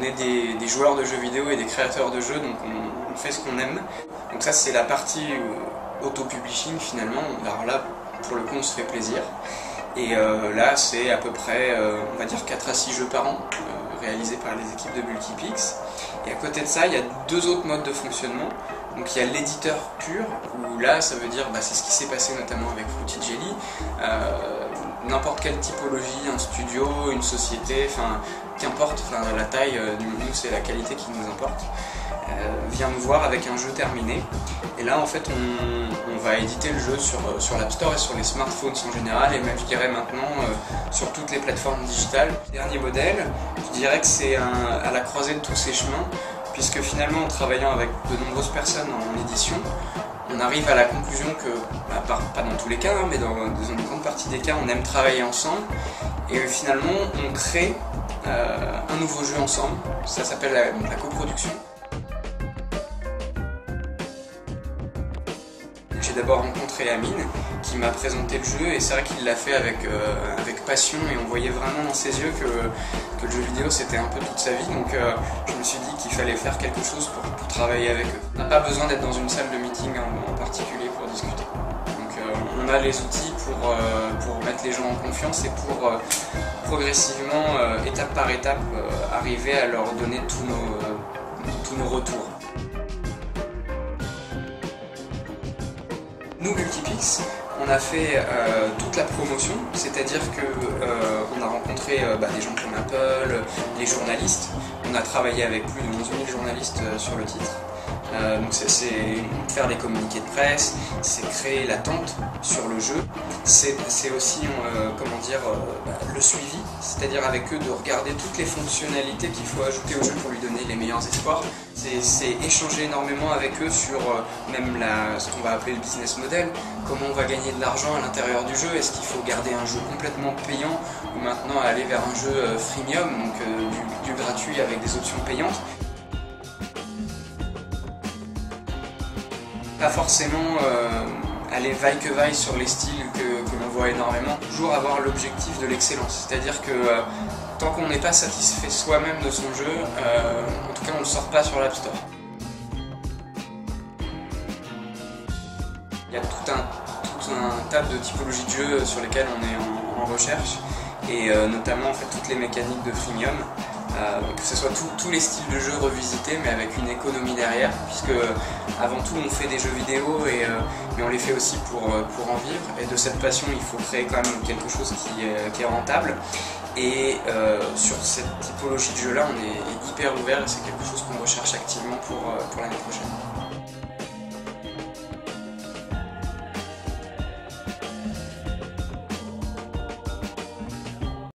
est des joueurs de jeux vidéo et des créateurs de jeux, donc on fait ce qu'on aime. Donc ça c'est la partie auto-publishing finalement. Alors là, pour le coup, on se fait plaisir. Et là, c'est à peu près, on va dire 4 à 6 jeux par an, réalisés par les équipes de Multipix. Et à côté de ça, il y a 2 autres modes de fonctionnement. Donc il y a l'éditeur pur, où là, ça veut dire, c'est ce qui s'est passé notamment avec Fruity Jelly. N'importe quelle typologie, un studio, une société, enfin, qu'importe, la taille, nous c'est la qualité qui nous importe, vient nous voir avec un jeu terminé. Et là, en fait, on va éditer le jeu sur l'App Store et sur les smartphones en général, et même, je dirais maintenant, sur toutes les plateformes digitales. Dernier modèle, je dirais que c'est à la croisée de tous ces chemins, puisque finalement, en travaillant avec de nombreuses personnes en édition, on arrive à la conclusion que, pas dans tous les cas, mais dans une grande partie des cas, on aime travailler ensemble, et finalement, on crée un nouveau jeu ensemble. Ça s'appelle la coproduction. J'ai d'abord rencontré Amine qui m'a présenté le jeu, et c'est vrai qu'il l'a fait avec passion, et on voyait vraiment dans ses yeux que le jeu vidéo c'était un peu toute sa vie, donc je me suis dit qu'il fallait faire quelque chose pour travailler avec eux. On n'a pas besoin d'être dans une salle de meeting en particulier pour discuter. Donc on a les outils pour mettre les gens en confiance et pour progressivement, étape par étape, arriver à leur donner tous nos retours. Nous, Multipix, on a fait toute la promotion, c'est-à-dire qu'on a rencontré des gens comme Apple, les journalistes. On a travaillé avec plus de 11 000 journalistes sur le titre. Donc c'est faire des communiqués de presse, c'est créer l'attente sur le jeu, c'est aussi le suivi, c'est-à-dire avec eux de regarder toutes les fonctionnalités qu'il faut ajouter au jeu pour lui donner les meilleurs espoirs. C'est échanger énormément avec eux sur même ce qu'on va appeler le business model, comment on va gagner de l'argent à l'intérieur du jeu, est-ce qu'il faut garder un jeu complètement payant ou maintenant aller vers un jeu freemium, donc du gratuit avec des options payantes. Pas forcément aller vaille que vaille sur les styles que l'on voit énormément, toujours avoir l'objectif de l'excellence, c'est-à-dire que tant qu'on n'est pas satisfait soi-même de son jeu, en tout cas on ne le sort pas sur l'App Store. Il y a tout un tas de typologies de jeux sur lesquels on est en recherche, et notamment en fait toutes les mécaniques de freemium. Que ce soit tous les styles de jeux revisités, mais avec une économie derrière, puisque avant tout on fait des jeux vidéo, mais on les fait aussi pour en vivre, et de cette passion il faut créer quand même quelque chose qui est rentable, et sur cette typologie de jeu là on est hyper ouvert, et c'est quelque chose qu'on recherche activement pour l'année prochaine.